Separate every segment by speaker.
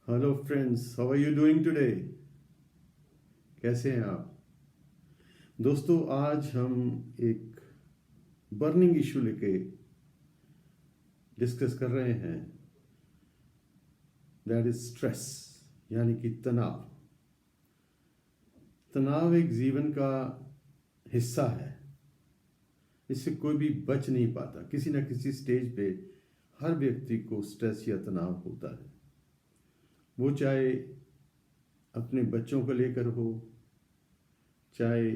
Speaker 1: Hello friends, how are you doing today? कैसे हैं आप दोस्तों? आज हम एक बर्निंग इशू लेके डिस्कस कर रहे हैं। दैट इज स्ट्रेस, यानी कि तनाव। तनाव एक जीवन का हिस्सा है। इससे कोई भी बच नहीं पाता। किसी ना किसी स्टेज पे हर व्यक्ति को स्ट्रेस या तनाव होता है। वो चाहे अपने बच्चों को लेकर हो, चाहे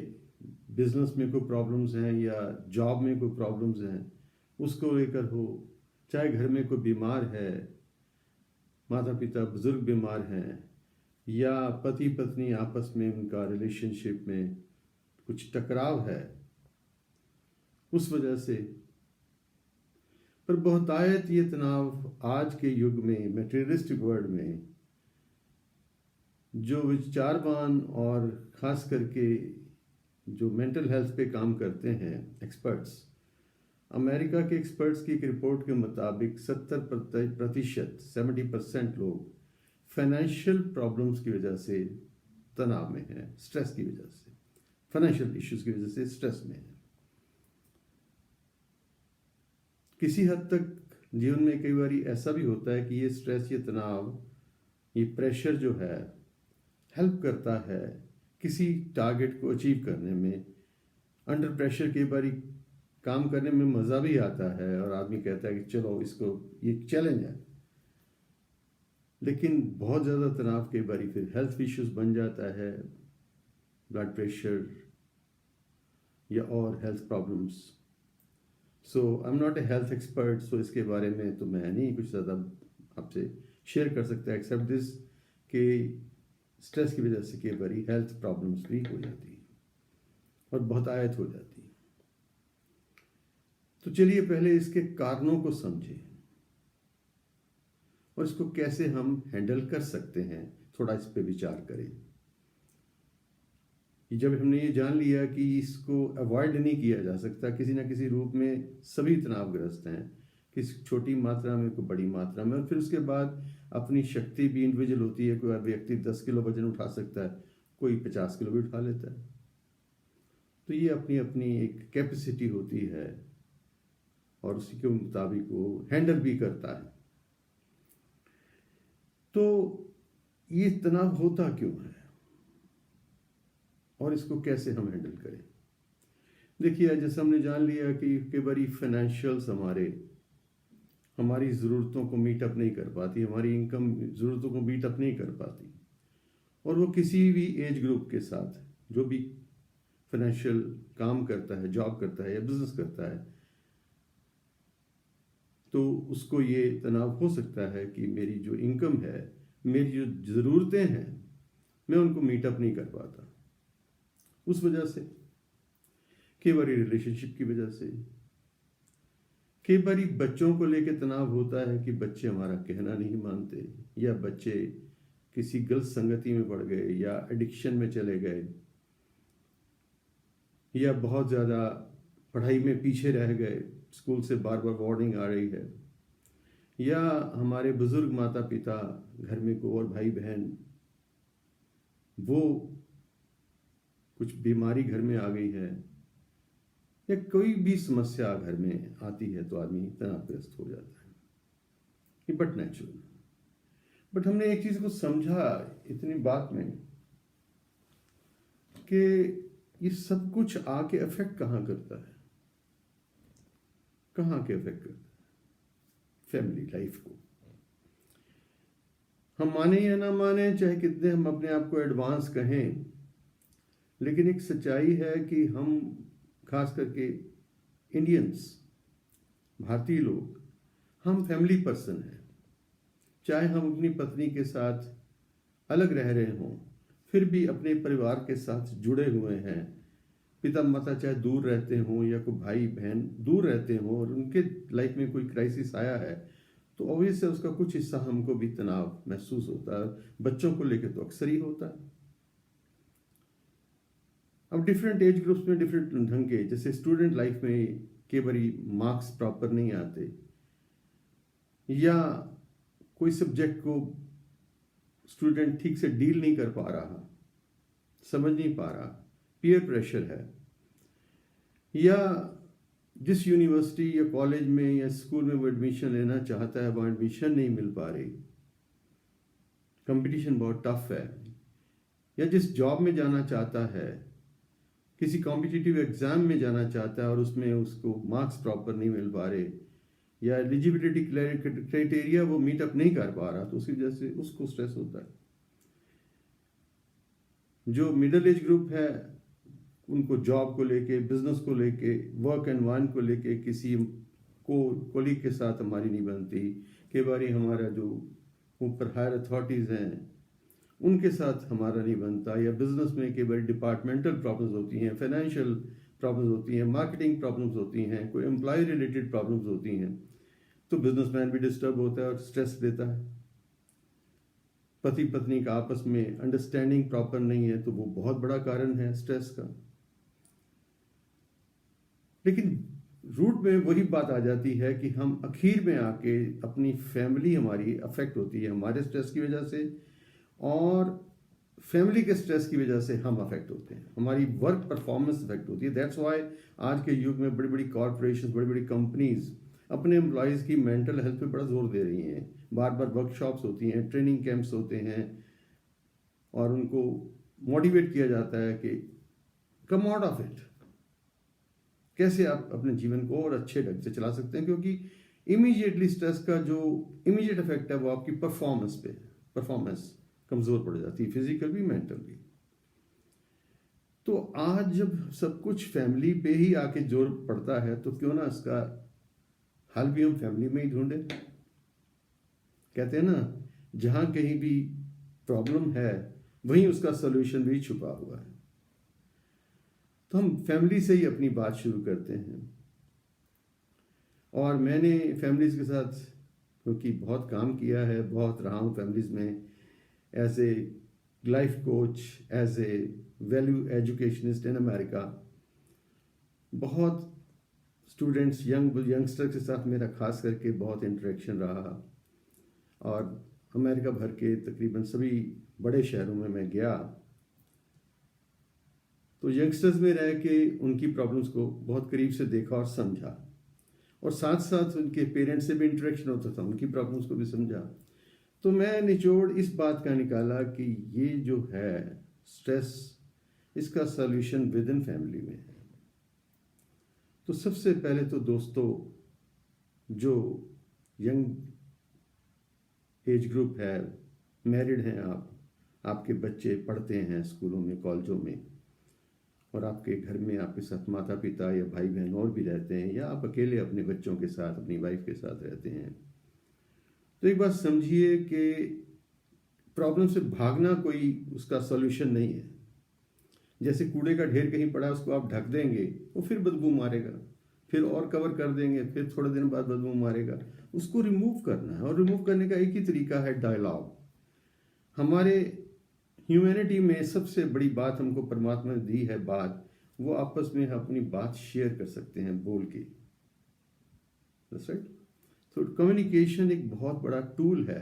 Speaker 1: बिजनेस में कोई प्रॉब्लम्स हैं या जॉब में कोई प्रॉब्लम्स हैं उसको लेकर हो, चाहे घर में कोई बीमार है, माता पिता बुजुर्ग बीमार हैं, या पति पत्नी आपस में उनका रिलेशनशिप में कुछ टकराव है उस वजह से। पर बहुतायत ये तनाव आज के युग में, मटेरियलिस्टिक वर्ल्ड में, जो विचारवान और ख़ास करके जो मेंटल हेल्थ पे काम करते हैं एक्सपर्ट्स, अमेरिका के एक्सपर्ट्स की एक रिपोर्ट के मुताबिक 70% लोग फाइनेंशियल प्रॉब्लम्स की वजह से तनाव में हैं, स्ट्रेस की वजह से, फाइनेंशियल इश्यूज की वजह से स्ट्रेस में है। किसी हद तक जीवन में कई बार ऐसा भी होता है कि ये स्ट्रेस, ये तनाव, ये प्रेशर जो है हेल्प करता है किसी टारगेट को अचीव करने में। अंडर प्रेशर कई बार काम करने में मज़ा भी आता है और आदमी कहता है कि चलो इसको, ये चैलेंज है। लेकिन बहुत ज़्यादा तनाव कई बार फिर हेल्थ इश्यूज बन जाता है, ब्लड प्रेशर या और health problems. So I am not a health expert, so इसके बारे में तो मैं नहीं कुछ ज़्यादा आपसे शेयर कर सकता एक्सेप्ट दिस कि स्ट्रेस की वजह से कई बार हेल्थ प्रॉब्लम्स भी हो जाती है और बहुतायत हो जाती है। तो चलिए पहले इसके कारणों को समझें और इसको कैसे हम हैंडल कर सकते हैं, थोड़ा इस पे विचार करें। जब हमने ये जान लिया कि इसको अवॉइड नहीं किया जा सकता, किसी ना किसी रूप में सभी तनावग्रस्त हैं, किसी छोटी मात्रा में कोई बड़ी मात्रा में, और फिर उसके बाद अपनी शक्ति भी इंडिविजुअल होती है। कोई व्यक्ति 10 किलो वजन उठा सकता है, कोई 50 किलो भी उठा लेता है। तो ये अपनी अपनी एक कैपेसिटी होती है और उसी के मुताबिक वो हैंडल भी करता है। तो ये तनाव होता क्यों है और इसको कैसे हम हैंडल करें? देखिए, जैसे हमने जान लिया कि कई बार फाइनेंशियल्स हमारी ज़रूरतों को मीटअप नहीं कर पाती, हमारी इनकम ज़रूरतों को मीटअप नहीं कर पाती, और वो किसी भी एज ग्रुप के साथ जो भी फाइनेंशियल काम करता है, जॉब करता है या बिजनेस करता है, तो उसको ये तनाव हो सकता है कि मेरी जो इनकम है, मेरी जो ज़रूरतें हैं, मैं उनको मीटअप नहीं कर पाता। उस वजह से, कई बार रिलेशनशिप की वजह से, कई बार बच्चों को लेकर तनाव होता है कि बच्चे हमारा कहना नहीं मानते, या बच्चे किसी गलत संगति में पड़ गए, या एडिक्शन में चले गए, या बहुत ज़्यादा पढ़ाई में पीछे रह गए, स्कूल से बार बार वार्निंग आ रही है, या हमारे बुजुर्ग माता पिता, घर में कोई और भाई बहन, वो कुछ बीमारी घर में आ गई है, या कोई भी समस्या घर में आती है तो आदमी तनावग्रस्त हो जाता है। ये बट नेचुरल। बट हमने एक चीज़ को समझा इतनी बात में कि ये सब कुछ आके अफेक्ट कहाँ करता है, कहाँ के अफेक्ट करता है? फैमिली लाइफ को। हम माने या ना माने, चाहे कितने हम अपने आप को एडवांस कहें, लेकिन एक सच्चाई है कि हम, खास करके इंडियंस, भारतीय लोग, हम फैमिली पर्सन हैं। चाहे हम अपनी पत्नी के साथ अलग रह रहे हों, फिर भी अपने परिवार के साथ जुड़े हुए हैं। पिता माता चाहे दूर रहते हों, या कोई भाई बहन दूर रहते हों, और उनके लाइफ में कोई क्राइसिस आया है, तो ऑब्वियस है उसका कुछ हिस्सा हमको भी तनाव महसूस होता है। बच्चों को लेकर तो अक्सर ही होता है। अब डिफरेंट एज ग्रुप्स में डिफरेंट ढंग के, जैसे स्टूडेंट लाइफ में कई बारी मार्क्स प्रॉपर नहीं आते, या कोई सब्जेक्ट को स्टूडेंट ठीक से डील नहीं कर पा रहा, समझ नहीं पा रहा, पीयर प्रेशर है, या जिस यूनिवर्सिटी या कॉलेज में या स्कूल में वो एडमिशन लेना चाहता है वो एडमिशन नहीं मिल पा रही, कंपटीशन बहुत टफ है, या जिस जॉब में जाना चाहता है, किसी कॉम्पिटिटिव एग्जाम में जाना चाहता है और उसमें उसको मार्क्स प्रॉपर नहीं मिल पा रहे, या एलिजिबिलिटी क्राइटेरिया वो मीटअप नहीं कर पा रहा, तो उसकी वजह से उसको स्ट्रेस होता है। जो मिडिल एज ग्रुप है उनको जॉब को लेके, बिजनेस को लेके, वर्क एनवायरनमेंट को लेके किसी को कोलीग के साथ हमारी नहीं बनती, कई बार हमारा जो ऊपर हायर अथॉरिटीज़ हैं उनके साथ हमारा नहीं बनता, या बिजनेस में कई बार डिपार्टमेंटल प्रॉब्लम्स होती हैं, फाइनेंशियल प्रॉब्लम्स होती हैं, मार्केटिंग प्रॉब्लम्स होती हैं, कोई एम्प्लॉय रिलेटेड प्रॉब्लम्स होती हैं, तो बिजनेसमैन भी डिस्टर्ब होता है और स्ट्रेस देता है। पति पत्नी का आपस में अंडरस्टैंडिंग प्रॉपर नहीं है तो वो बहुत बड़ा कारण है स्ट्रेस का। लेकिन रूट में वही बात आ जाती है कि हम आखिर में आके अपनी फैमिली हमारी अफेक्ट होती है हमारे स्ट्रेस की वजह से, और फैमिली के स्ट्रेस की वजह से हम अफेक्ट होते हैं, हमारी वर्क परफॉर्मेंस अफेक्ट होती है। दैट्स वाई आज के युग में बड़ी बड़ी कॉरपोरेशन, बड़ी बड़ी कंपनीज अपने एम्प्लॉयज़ की मेंटल हेल्थ पे बड़ा जोर दे रही हैं, बार बार वर्कशॉप्स होती हैं, ट्रेनिंग कैंप्स होते हैं, और उनको मोटिवेट किया जाता है कि कम आउट ऑफ इट, कैसे आप अपने जीवन को और अच्छे ढंग से चला सकते हैं, क्योंकि इमीडिएटली स्ट्रेस का जो इमीडिएट इफेक्ट है वो आपकी परफॉर्मेंस पे, परफॉर्मेंस कमज़ोर पड़ जाती है, फिजिकल भी मेंटल भी। तो आज जब सब कुछ फैमिली पे ही आके जोर पड़ता है तो क्यों ना इसका हल भी हम फैमिली में ही ढूंढें। कहते हैं ना, जहां कहीं भी प्रॉब्लम है वहीं उसका सॉल्यूशन भी छुपा हुआ है। तो हम फैमिली से ही अपनी बात शुरू करते हैं, और मैंने फैमिलीज के साथ क्योंकि बहुत काम किया है, बहुत रहा हूँ फैमिलीज में as a life coach, as a value educationist in America. बहुत स्टूडेंट्स, यंगस्टर के साथ मेरा खास करके बहुत इंटरेक्शन रहा, और अमेरिका भर के तकरीबन सभी बड़े शहरों में मैं गया, तो यंगस्टर्स में रह के उनकी प्रॉब्लम्स को बहुत करीब से देखा और समझा, और साथ साथ उनके पेरेंट्स से भी इंटरेक्शन होता था, उनकी प्रॉब्लम्स को भी समझा। तो मैं निचोड़ इस बात का निकाला कि ये जो है स्ट्रेस, इसका सॉल्यूशन विद इन फैमिली में है। तो सबसे पहले तो दोस्तों, जो यंग एज ग्रुप है, मैरिड हैं आप, आपके बच्चे पढ़ते हैं स्कूलों में, कॉलेजों में, और आपके घर में आपके साथ माता पिता या भाई बहन और भी रहते हैं, या आप अकेले अपने बच्चों के साथ, अपनी वाइफ के साथ रहते हैं, तो एक बात समझिए कि प्रॉब्लम से भागना कोई उसका सॉल्यूशन नहीं है। जैसे कूड़े का ढेर कहीं पड़ा, उसको आप ढक देंगे वो फिर बदबू मारेगा, फिर और कवर कर देंगे, फिर थोड़े दिन बाद बदबू मारेगा। उसको रिमूव करना है, और रिमूव करने का एक ही तरीका है, डायलॉग। हमारे ह्यूमैनिटी में सबसे बड़ी बात हमको परमात्मा ने दी है बात, वो आपस में अपनी बात शेयर कर सकते हैं बोल के। That's right? तो कम्युनिकेशन एक बहुत बड़ा टूल है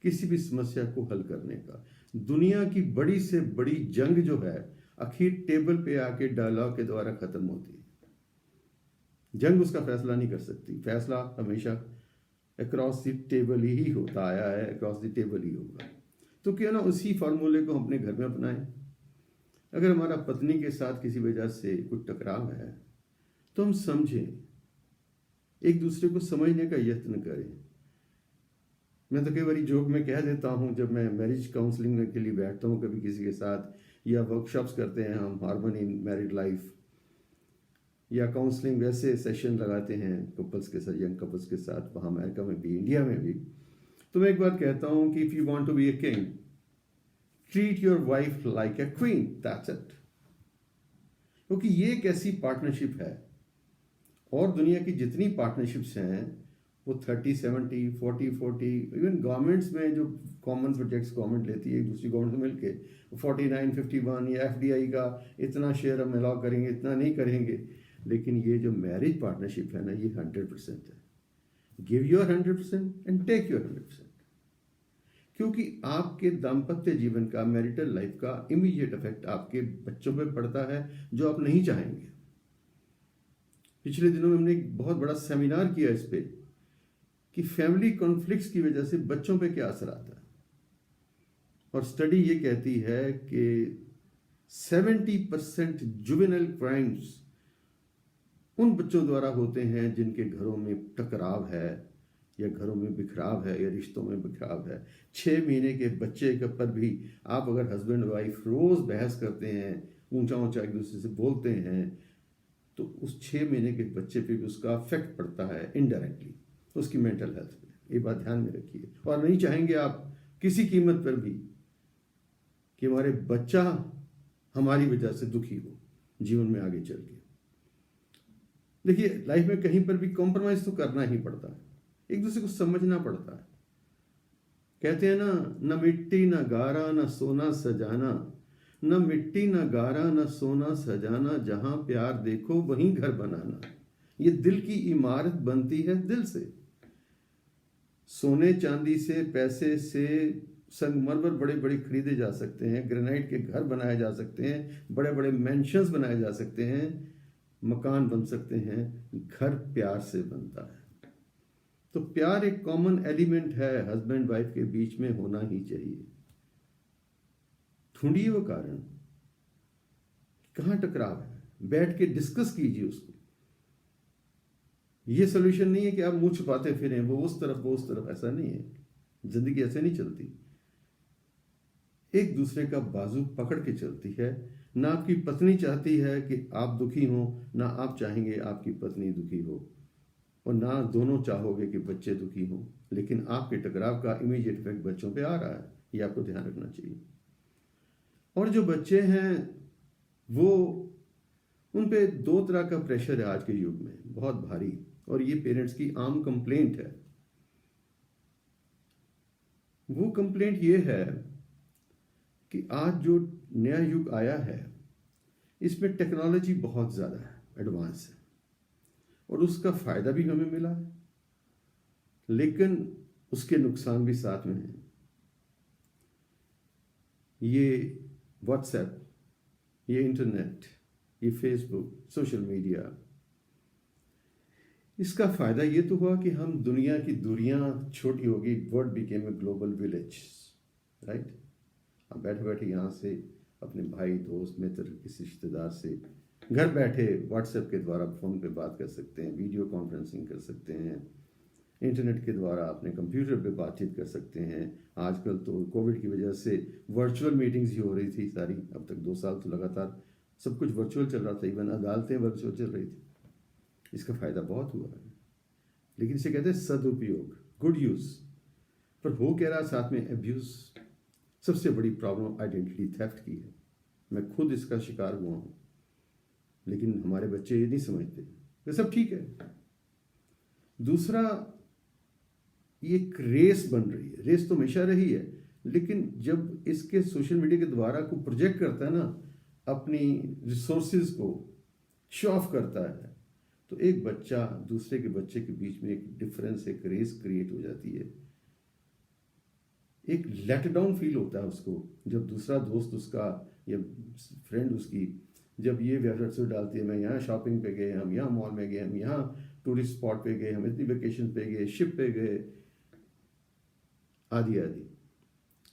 Speaker 1: किसी भी समस्या को हल करने का। दुनिया की बड़ी से बड़ी जंग जो है आखिर टेबल पे आके डायलॉग के द्वारा खत्म होती है। जंग उसका फैसला नहीं कर सकती, फैसला हमेशा अक्रॉस द टेबल ही होता आया है, अक्रॉस द टेबल ही होगा। तो क्यों ना उसी फार्मूले को हम अपने घर में अपनाएं। अगर हमारा पत्नी के साथ किसी वजह से कुछ टकराव है तो हम समझें, एक दूसरे को समझने का यत्न करें। मैं तो कई बार जोक में कह देता हूँ, जब मैं मैरिज काउंसलिंग के लिए बैठता हूँ कभी किसी के साथ, या वर्कशॉप्स करते हैं हम, हार्मनी इन मैरिड लाइफ, या काउंसलिंग वैसे सेशन लगाते हैं कपल्स के साथ, यंग कपल्स के साथ, वहाँ अमेरिका में भी, इंडिया में भी, तो मैं एक बात कहता हूँ कि if you want to be a king, treat your wife like a queen, that's it. क्योंकि ये एक ऐसी पार्टनरशिप है, और दुनिया की जितनी पार्टनरशिप्स हैं वो 30-70, 40-40, इवन गवर्नमेंट्स में जो कॉमन प्रोजेक्ट्स गवर्नमेंट लेती है एक दूसरी गवर्नमेंट से मिलके 49-51, या एफडीआई का इतना शेयर हम अलाउ करेंगे, इतना नहीं करेंगे। लेकिन ये जो मैरिज पार्टनरशिप है ना, ये 100% है। Give your 100% and take your 100%। क्योंकि आपके दाम्पत्य जीवन का, मैरिटल लाइफ का इमीडिएट इफेक्ट आपके बच्चों पे पड़ता है, जो आप नहीं चाहेंगे। पिछले दिनों में हमने एक बहुत बड़ा सेमिनार किया इस पे कि फैमिली कॉन्फ्लिक्ट्स की वजह से बच्चों पे क्या असर आता है। और स्टडी ये कहती है कि 70% जुवेनाइल क्राइम्स उन बच्चों द्वारा होते हैं जिनके घरों में टकराव है, या घरों में बिखराव है, या रिश्तों में बिखराव है। 6 महीने के बच्चे के पर भी आप अगर हस्बैंड वाइफ रोज बहस करते हैं, ऊंचा ऊंचा एक दूसरे से बोलते हैं, तो उस 6 महीने के बच्चे पे भी उसका इफेक्ट पड़ता है इनडायरेक्टली उसकी मेंटल हेल्थ पे। ये बात ध्यान में रखिए। और नहीं चाहेंगे आप किसी कीमत पर भी कि हमारे बच्चा हमारी वजह से दुखी हो जीवन में आगे चल के। देखिए, लाइफ में कहीं पर भी कॉम्प्रोमाइज तो करना ही पड़ता है, एक दूसरे को समझना पड़ता है। कहते हैं ना, न मिट्टी न गारा न सोना सजाना, न मिट्टी न गारा न सोना सजाना, जहां प्यार देखो वहीं घर बनाना। ये दिल की इमारत बनती है दिल से। सोने चांदी से, पैसे से, संगमरमर बड़े बड़े खरीदे जा सकते हैं, ग्रेनाइट के घर बनाए जा सकते हैं, बड़े बड़े मैंशंस बनाए जा सकते हैं, मकान बन सकते हैं। घर प्यार से बनता है। तो प्यार एक कॉमन एलिमेंट है, हस्बैंड वाइफ के बीच में होना ही चाहिए। ढूंढिए वो कारण, कहाँ टकराव है, बैठ के डिस्कस कीजिए उसको। ये सोल्यूशन नहीं है कि आप मुंह छुपाते फिरें, वो उस तरफ, ऐसा नहीं है। जिंदगी ऐसे नहीं चलती। एक दूसरे का बाजू पकड़ के चलती है। ना आपकी पत्नी चाहती है कि आप दुखी हो, ना आप चाहेंगे आपकी पत्नी दुखी हो, और ना दोनों चाहोगे कि बच्चे दुखी हों। लेकिन आपके टकराव का इमीडिएट इफेक्ट बच्चों पे आ रहा है, ये आपको ध्यान रखना चाहिए। और जो बच्चे हैं वो, उन पे 2 तरह का प्रेशर है आज के युग में, बहुत भारी, और ये पेरेंट्स की आम कंप्लेंट है। वो कंप्लेंट ये है कि आज जो नया युग आया है इसमें टेक्नोलॉजी बहुत ज़्यादा एडवांस है, और उसका फ़ायदा भी हमें मिला है, लेकिन उसके नुकसान भी साथ में हैं। ये व्हाट्सएप, ये इंटरनेट, ये फेसबुक, सोशल मीडिया, इसका फ़ायदा ये तो हुआ कि हम दुनिया की दूरियां छोटी हो गई। World became a global village, right. आप बैठे बैठे यहाँ से अपने भाई, दोस्त, मित्र, किसी रिश्तेदार से घर बैठे व्हाट्सएप के द्वारा फ़ोन पे बात कर सकते हैं, वीडियो कॉन्फ्रेंसिंग कर सकते हैं, इंटरनेट के द्वारा अपने कंप्यूटर पे बातचीत कर सकते हैं। आजकल तो कोविड की वजह से वर्चुअल मीटिंग्स ही हो रही थी सारी। अब तक 2 साल तो लगातार सब कुछ वर्चुअल चल रहा था, इवन अदालतें वर्चुअल चल रही थी। इसका फ़ायदा बहुत हुआ है, लेकिन इसे कहते हैं सदुपयोग, गुड यूज़। पर हो क्या रहा साथ में, एब्यूज़। सबसे बड़ी प्रॉब्लम आइडेंटिटी थेफ्ट की है। मैं खुद इसका शिकार हुआ हूँ, लेकिन हमारे बच्चे ये नहीं समझते। ये सब ठीक है। दूसरा, ये एक रेस बन रही है। रेस तो हमेशा रही है, लेकिन जब इसके सोशल मीडिया के द्वारा को प्रोजेक्ट करता है ना, अपनी रिसोर्सेज को शो ऑफ करता है, तो एक बच्चा दूसरे के बच्चे के बीच में एक डिफरेंस, एक रेस क्रिएट हो जाती है। एक लेट डाउन फील होता है उसको, जब दूसरा दोस्त उसका या फ्रेंड उसकी जब ये वेबसाइट डालती है, मैं यहाँ शॉपिंग पे गए, हम यहाँ मॉल में गए, हम यहाँ टूरिस्ट स्पॉट पे गए, हम इतनी वेकेशन पे गए, शिप पे गए, आदि आदि।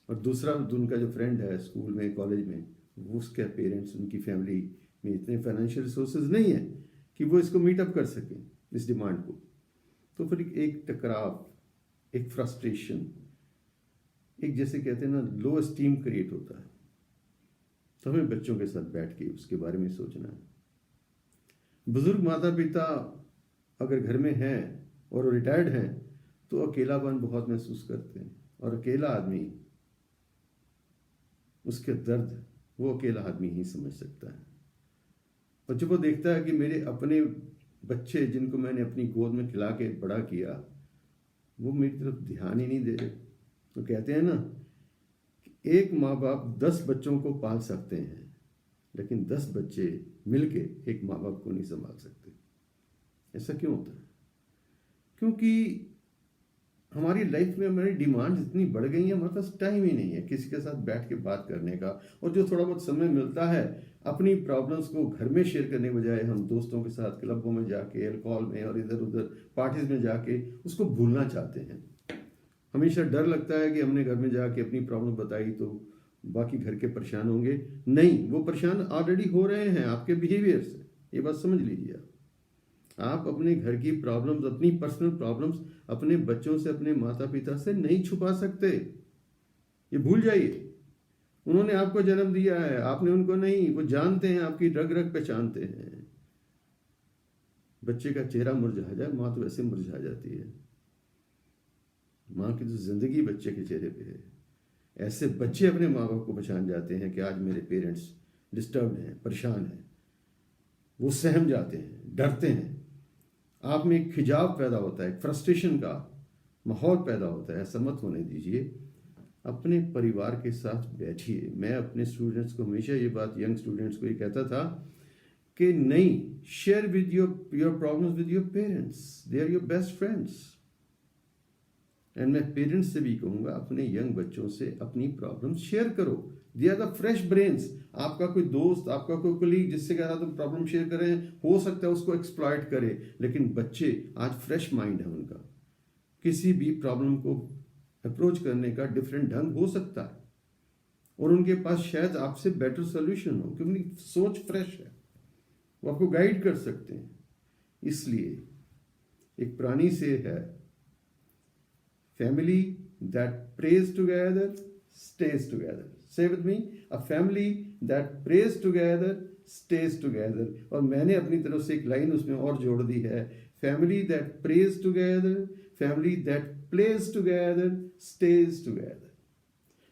Speaker 1: और दूसरा उनका जो फ्रेंड है स्कूल में, कॉलेज में, वो उसके पेरेंट्स, उनकी फैमिली में इतने फाइनेंशियल रिसोर्सेज नहीं है कि वो इसको मीटअप कर सकें, इस डिमांड को। तो फिर एक टकराव, एक फ्रस्ट्रेशन, एक जैसे कहते हैं ना लो एस्टीम क्रिएट होता है। तो हमें बच्चों के साथ बैठ के उसके बारे में सोचना है। बुजुर्ग माता पिता अगर घर में हैं और रिटायर्ड हैं तो अकेलापन बहुत महसूस करते हैं, और अकेला आदमी, उसके दर्द वो अकेला आदमी ही समझ सकता है। और जब वो देखता है कि मेरे अपने बच्चे जिनको मैंने अपनी गोद में खिला के बड़ा किया, वो मेरी तरफ ध्यान ही नहीं दे रहे। तो कहते हैं ना, एक माँ बाप 10 बच्चों को पाल सकते हैं, लेकिन 10 बच्चे मिलके एक माँ बाप को नहीं संभाल सकते। ऐसा क्यों होता है? क्योंकि हमारी लाइफ में हमारी डिमांड इतनी बढ़ गई है, हमारे पास टाइम ही नहीं है किसी के साथ बैठ के बात करने का। और जो थोड़ा बहुत समय मिलता है अपनी प्रॉब्लम्स को घर में शेयर करने के बजाय हम दोस्तों के साथ क्लबों में जाके, अल्कोहल में और इधर उधर पार्टीज में जाके उसको भूलना चाहते हैं। हमेशा डर लगता है कि हमने घर में जाके अपनी प्रॉब्लम बताई तो बाकी घर के परेशान होंगे। नहीं, वो परेशान ऑलरेडी हो रहे हैं आपके बिहेवियर से, ये बात समझ लीजिए। आप अपने घर की प्रॉब्लम्स, अपनी पर्सनल प्रॉब्लम्स अपने बच्चों से, अपने माता पिता से नहीं छुपा सकते, ये भूल जाइए। उन्होंने आपको जन्म दिया है, आपने उनको नहीं। वो जानते हैं, आपकी रग रग पहचानते हैं। बच्चे का चेहरा मुरझा जाए, माँ तो वैसे मुरझा जाती है। माँ की तो जिंदगी बच्चे के चेहरे पे है। ऐसे बच्चे अपने माँ बाप को पहचान जाते हैं कि आज मेरे पेरेंट्स डिस्टर्ब्ड हैं, परेशान हैं। वो सहम जाते हैं, डरते हैं। आप में एक खिजाव पैदा होता है, एक फ्रस्ट्रेशन का माहौल पैदा होता है। ऐसा मत होने दीजिए। अपने परिवार के साथ बैठिए। मैं अपने स्टूडेंट्स को हमेशा ये बात, यंग स्टूडेंट्स को ये कहता था कि नहीं, share with your problems with your parents, they are your best friends. And मैं पेरेंट्स से भी कहूँगा, अपने यंग बच्चों से अपनी प्रॉब्लम शेयर करो। They are the fresh brains. आपका कोई दोस्त, आपका कोई कलीग जिससे कह रहा तुम प्रॉब्लम शेयर करें, हो सकता है उसको एक्सप्लॉइट करे, लेकिन बच्चे आज फ्रेश माइंड है उनका। किसी भी प्रॉब्लम को अप्रोच करने का डिफरेंट ढंग हो सकता है और उनके पास शायद आपसे बेटर सोल्यूशन हो, क्योंकि सोच फ्रेश है, वो आपको गाइड कर सकते हैं। इसलिए एक पुरानी से है, family that prays together stays together. Say with me, a family that prays together stays together. और मैंने अपनी तरफ से एक लाइन उसमें और जोड़ दी है, family that prays together, family that plays together stays together.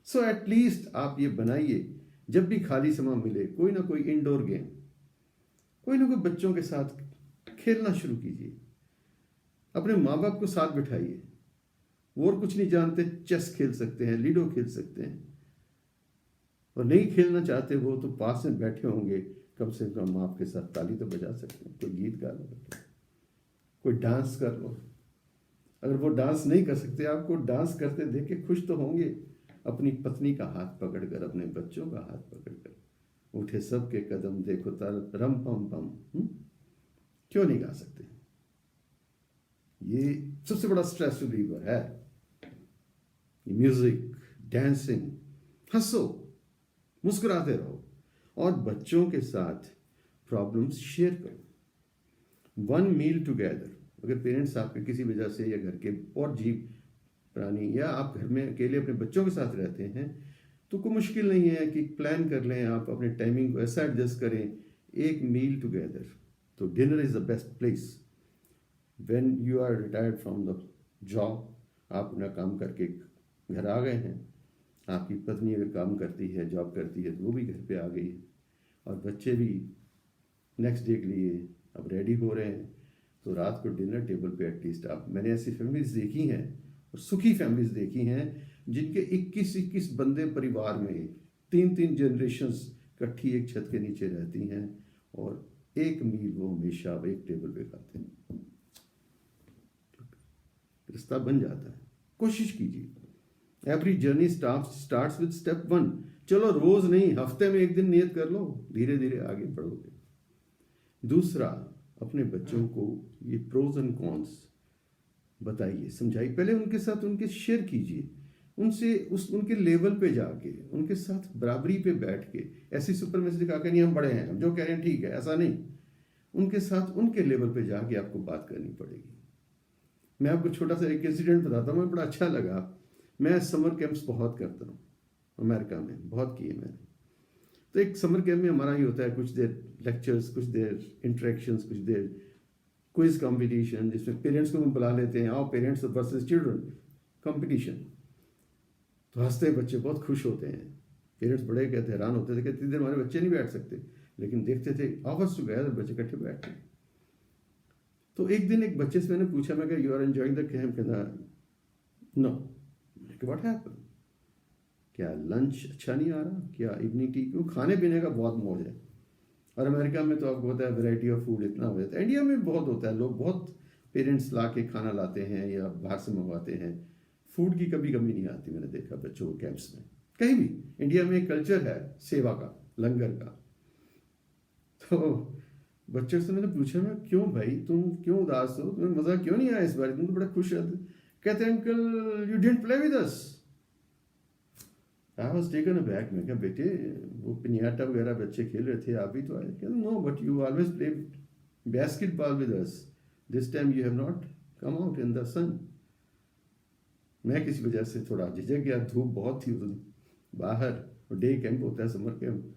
Speaker 1: So at least आप ये बनाइए, जब भी खाली समय मिले कोई ना कोई इंडोर गेम, कोई ना कोई बच्चों के साथ खेलना शुरू कीजिए। अपने माँ बाप को साथ बिठाइए। वो और कुछ नहीं जानते, चेस खेल सकते हैं, लूडो खेल सकते हैं। और नहीं खेलना चाहते वो तो पास में बैठे होंगे, कम से कम आपके साथ ताली तो बजा सकते हैं, कोई गीत गा लो, कोई डांस कर लो। अगर वो डांस नहीं कर सकते, आपको डांस करते देख के खुश तो होंगे। अपनी पत्नी का हाथ पकड़कर, अपने बच्चों का हाथ पकड़कर, उठे सबके कदम देखो तार रम पम पम, क्यों नहीं गा सकते? ये सबसे बड़ा स्ट्रेस रिलीवर है, म्यूजिक, डांसिंग। हंसो, मुस्कुराते रहो और बच्चों के साथ प्रॉब्लम्स शेयर करो। One meal together. अगर पेरेंट्स आपके किसी वजह से या घर के और जीव प्राणी या आप घर में अकेले अपने बच्चों के साथ रहते हैं तो कोई मुश्किल नहीं है कि प्लान कर लें, आप अपने टाइमिंग को ऐसा एडजस्ट करें, एक मील टुगेदर। तो dinner is the best place. When you are retired from the job, आप अपना काम करके घर आ गए हैं, आपकी पत्नी अगर काम करती है, जॉब करती है, तो वो भी घर पे आ गई है और बच्चे भी नेक्स्ट डे के लिए अब रेडी हो रहे हैं, तो रात को डिनर टेबल पे एटलीस्ट आप, मैंने ऐसी फैमिलीज देखी हैं और सुखी फैमिलीज देखी हैं जिनके 21-21 बंदे परिवार में 3-3 जनरेशन्स इकट्ठी एक छत के नीचे रहती हैं और एक मील वो हमेशा एक टेबल पे खाते हैं। रिश्ता बन जाता है। कोशिश कीजिए। Every journey starts with step 1। चलो रोज नहीं, हफ्ते में एक दिन नियत कर लो, धीरे धीरे आगे बढ़ोगे। दूसरा, अपने बच्चों को ये प्रोज एंड कॉन्स बताइए, समझाइए। पहले उनके साथ उनके शेयर कीजिए, उनसे उनके लेवल पे जाके, उनके साथ बराबरी पे बैठ के, ऐसी सुपर मैसेज दिखा के नहीं हम बड़े हैं, हम जो कह रहे हैं ठीक है, ऐसा नहीं। उनके साथ उनके लेवल पे जाके आपको बात करनी पड़ेगी। मैं आपको छोटा सा एक इंसिडेंट बताता हूँ, मुझे बड़ा अच्छा लगा। मैं समर कैंप्स बहुत करता हूँ अमेरिका में, बहुत किए मैंने। तो एक समर कैंप में हमारा ही होता है, कुछ देर लेक्चर्स, कुछ देर इंटरेक्शंस, कुछ देर क्विज कंपटीशन, जिसमें पेरेंट्स को हम बुला लेते हैं, आओ पेरेंट्स वर्सेस चिल्ड्रन कंपटीशन। तो हंसते बच्चे बहुत खुश होते हैं, पेरेंट्स बड़े कहते हैरान होते थे कि इतनी देर हमारे बच्चे नहीं बैठ सकते, लेकिन देखते थे आपस टुगेदर बच्चे इकट्ठे बैठते। तो एक दिन एक बच्चे से मैंने पूछा, मैं क्या you are enjoying the camp? कहता नो। What happened? क्या लंच अच्छा नहीं आ रहा? क्या इवनिंग टी? क्यों? खाने पीने का बहुत मौज है। और अमेरिका में तो आपको होता है वैरायटी ऑफ फूड इतना हो जाता है, इंडिया में बहुत होता है, लोग बहुत पेरेंट्स ला के खाना लाते हैं या बाहर से मंगवाते हैं, फूड की कभी कमी नहीं आती। मैंने देखा बच्चों को कैंप्स में, कहीं भी इंडिया में एक कल्चर है सेवा का, लंगर का। तो बच्चों से मैंने पूछा, मैं क्यों भाई, तुम क्यों उदास हो, तुम्हें मज़ा क्यों नहीं आया इस बार, तुम तो बड़ा खुश रहते। कहते हैं uncle you didn't play with us. I was taken aback. मैं कहा बेटे वो पिनियाटा वगैरह बच्चे खेल रहे थे, आप भी तो आए। कहते no but you always play basketball with us, this time you have not come out in the sun. मैं किसी वजह से थोड़ा झिझक गया, धूप बहुत थी उस दिन बाहर, और डे कैंप होता है, समर कैंप,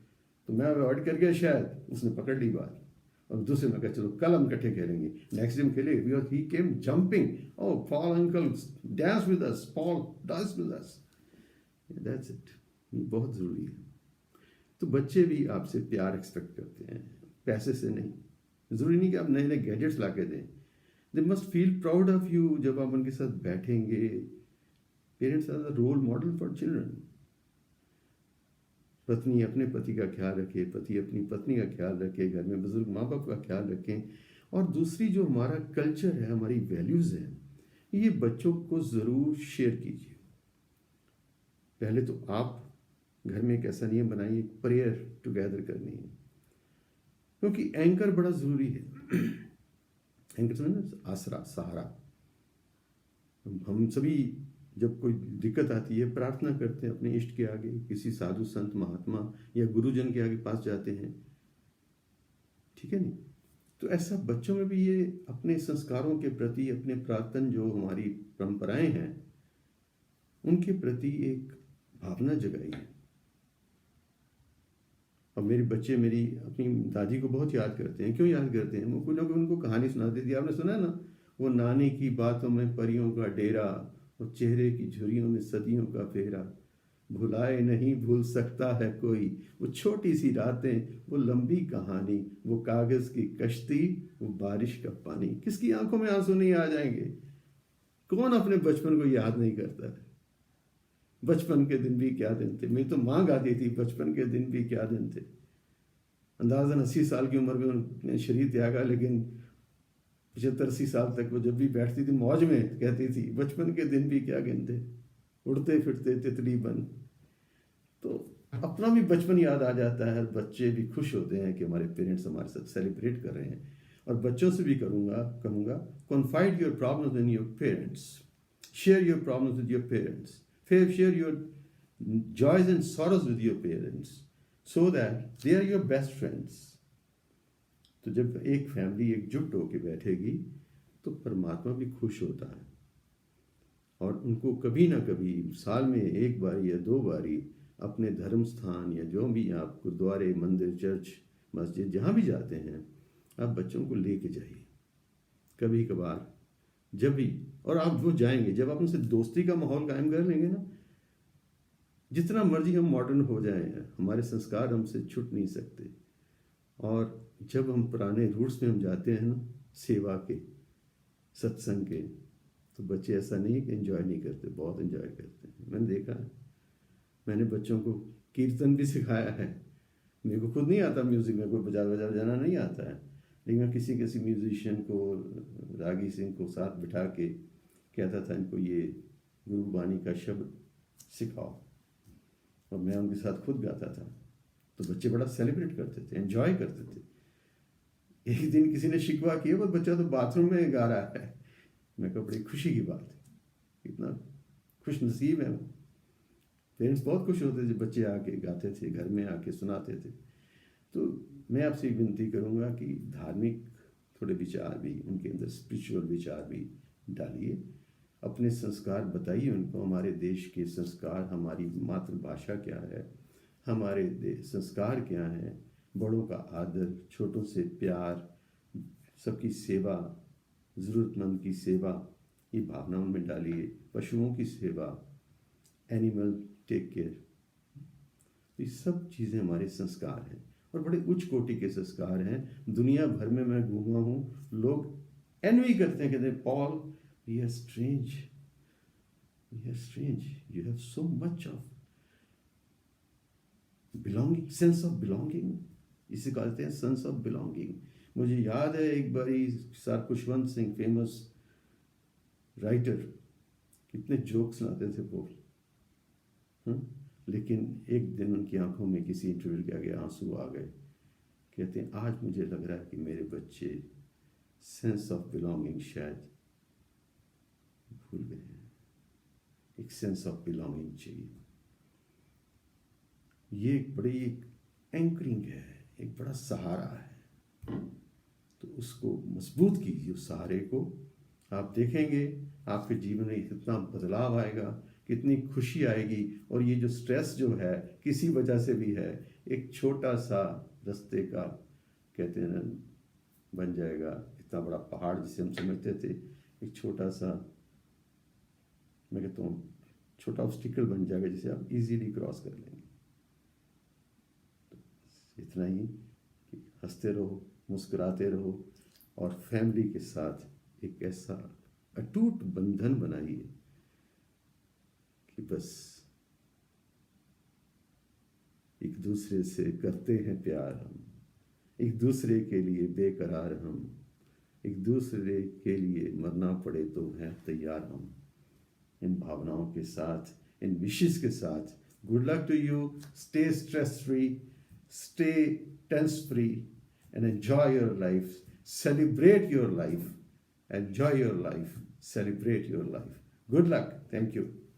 Speaker 1: तो मैं अवॉइड कर गया शायद, उसने पकड़ ली बात। और दूसरे में कहा चलो कल हम इकट्ठे खेलेंगे, नेक्स्ट डे हम खेले, because he came jumping, oh Paul uncle dance with us, Paul dance with us, that's it. ये बहुत ज़रूरी है। तो बच्चे भी आपसे प्यार एक्सपेक्ट करते हैं, पैसे से नहीं। ज़रूरी नहीं कि आप नए नए गैजेट्स ला के दें, they must feel proud of you. जब आप उनके साथ बैठेंगे, parents are the role model for children. पत्नी अपने पति का ख्याल रखे, पति अपनी पत्नी का ख्याल रखे, घर में बुजुर्ग माँ बाप का ख्याल रखें। और दूसरी जो हमारा कल्चर है, हमारी वैल्यूज़ हैं, ये बच्चों को ज़रूर शेयर कीजिए। पहले तो आप घर में एक ऐसा नियम बनाइए, प्रेयर टुगेदर करनी है, क्योंकि एंकर बड़ा ज़रूरी है। एंकर समझना, आसरा, सहारा। हम सभी जब कोई दिक्कत आती है प्रार्थना करते हैं अपने इष्ट के आगे, किसी साधु संत महात्मा या गुरुजन के आगे पास जाते हैं, ठीक है नहीं। तो ऐसा बच्चों में भी ये अपने संस्कारों के प्रति, अपने पुरातन जो हमारी परंपराएं हैं उनके प्रति एक भावना जगाई है। और मेरे बच्चे मेरी अपनी दादी को बहुत याद करते हैं। क्यों याद करते हैं? वो कुछ ना कुछ उनको कहानी सुनाती थी, आपने सुना है ना, वो नानी की बातों में परियों का डेरा, और चेहरे की झुर्रियों में सदियों का फेरा, भुलाए नहीं भूल सकता है कोई, वो छोटी सी रातें, वो लंबी कहानी, वो कागज की कश्ती, वो बारिश का पानी। किसकी आंखों में आंसू नहीं आ जाएंगे? कौन अपने बचपन को याद नहीं करता है? बचपन के दिन भी क्या दिन थे। मेरी तो माँ गाती थी, बचपन के दिन भी क्या दिन थे। अंदाजन 80 साल की उम्र में उन्होंने शरीर त्यागा, लेकिन 75-80 साल तक वो जब भी बैठती थी मौज में कहती थी, बचपन के दिन भी क्या दिन थे, उड़ते फिरते तितली बन। तो अपना भी बचपन याद आ जाता है। बच्चे भी खुश होते हैं कि हमारे पेरेंट्स हमारे साथ सेलिब्रेट कर रहे हैं। और बच्चों से भी कहूँगा, confide your problems in your parents, share your problems with your parents, share your joys and sorrows with your parents, so that they are your best friends. तो जब एक फैमिली एकजुट होकर बैठेगी तो परमात्मा भी खुश होता है, और उनको कभी ना कभी साल में एक बार या 2 बारी अपने धर्म स्थान या जो भी आप गुरुद्वारे, मंदिर, चर्च, मस्जिद जहाँ भी जाते हैं, आप बच्चों को लेके जाइए कभी कभार, जब भी। और आप वो जाएंगे जब आप उनसे दोस्ती का माहौल कायम कर लेंगे ना, जितना मर्जी हम मॉडर्न हो जाएं, हमारे संस्कार हमसे छूट नहीं सकते। और जब हम पुराने रूट्स में हम जाते हैं ना, सेवा के, सत्संग के, तो बच्चे ऐसा नहीं है कि एंजॉय नहीं करते, बहुत एंजॉय करते हैं। मैंने देखा है, मैंने बच्चों को कीर्तन भी सिखाया है। मेरे को खुद नहीं आता म्यूज़िक, मेरे को बजाना नहीं आता है, लेकिन मैं किसी म्यूजिशियन को, रागी सिंह को साथ बिठा के कहता था इनको ये गुरुबानी का शब्द सिखाओ, और मैं उनके साथ खुद गाता था। तो बच्चे बड़ा सेलिब्रेट करते थे, एंजॉय करते थे। एक दिन किसी ने शिकवा किया, वो बच्चा तो बाथरूम में गा रहा है। मैं कहा बड़ी खुशी की बात है, इतना खुश नसीब है वो। पेरेंट्स बहुत खुश होते थे, बच्चे आके गाते थे, घर में आके सुनाते थे। तो मैं आपसे विनती करूँगा कि धार्मिक थोड़े विचार भी, उनके अंदर स्पिरिचुअल विचार भी डालिए, अपने संस्कार बताइए उनको, हमारे देश के संस्कार, हमारी मातृभाषा क्या है, हमारे संस्कार क्या हैं, बड़ों का आदर, छोटों से प्यार, सबकी सेवा, ज़रूरतमंद की सेवा, ये भावना उनमें डालिए। पशुओं की सेवा, एनिमल टेक केयर, ये सब चीज़ें हमारे संस्कार हैं, और बड़े उच्च कोटि के संस्कार हैं। दुनिया भर में मैं घूमा हूँ, लोग एनवी करते हैं, कहते हैं Paul you are strange, you have so much of belonging, sense of belonging, इसे कहते हैं सेंस ऑफ बिलोंगिंग। मुझे याद है एक बारी sir Khushwant Singh, famous writer, कितने जोक सुनाते थे वो। लेकिन एक दिन उनकी आंखों में किसी इंटरव्यू के आगे आंसू आ गए। कहते हैं आज मुझे लग रहा है कि मेरे बच्चे सेंस ऑफ बिलोंगिंग शायद भूल गए हैं। एक सेंस ऑफ बिलोंगिंग चाहिए। ये एक बड़ी एंकरिंग है, एक बड़ा सहारा है। तो उसको मजबूत कीजिए, उस सहारे को। आप देखेंगे आपके जीवन में कितना बदलाव आएगा, कितनी खुशी आएगी। और ये जो स्ट्रेस जो है किसी वजह से भी है, एक छोटा सा रास्ते का कहते हैं ना बन जाएगा। इतना बड़ा पहाड़ जिसे हम समझते थे, एक छोटा सा, मैं कहता हूँ छोटा ऑब्स्टिकल बन जाएगा जिसे आप इजीली क्रॉस कर लेंगे। तो इतना ही कि हंसते रहो, मुस्कुराते रहो और फैमिली के साथ एक ऐसा अटूट बंधन बनाइए कि बस एक दूसरे से करते हैं प्यार हम, एक दूसरे के लिए बेकरार हम, एक दूसरे के लिए मरना पड़े तो हैं तैयार हम। इन भावनाओं के साथ, इन विशेस के साथ, good luck to you. Stay stress free, stay tense free and enjoy your life. Celebrate your life. Enjoy your life. Celebrate your life. Good luck. Thank you.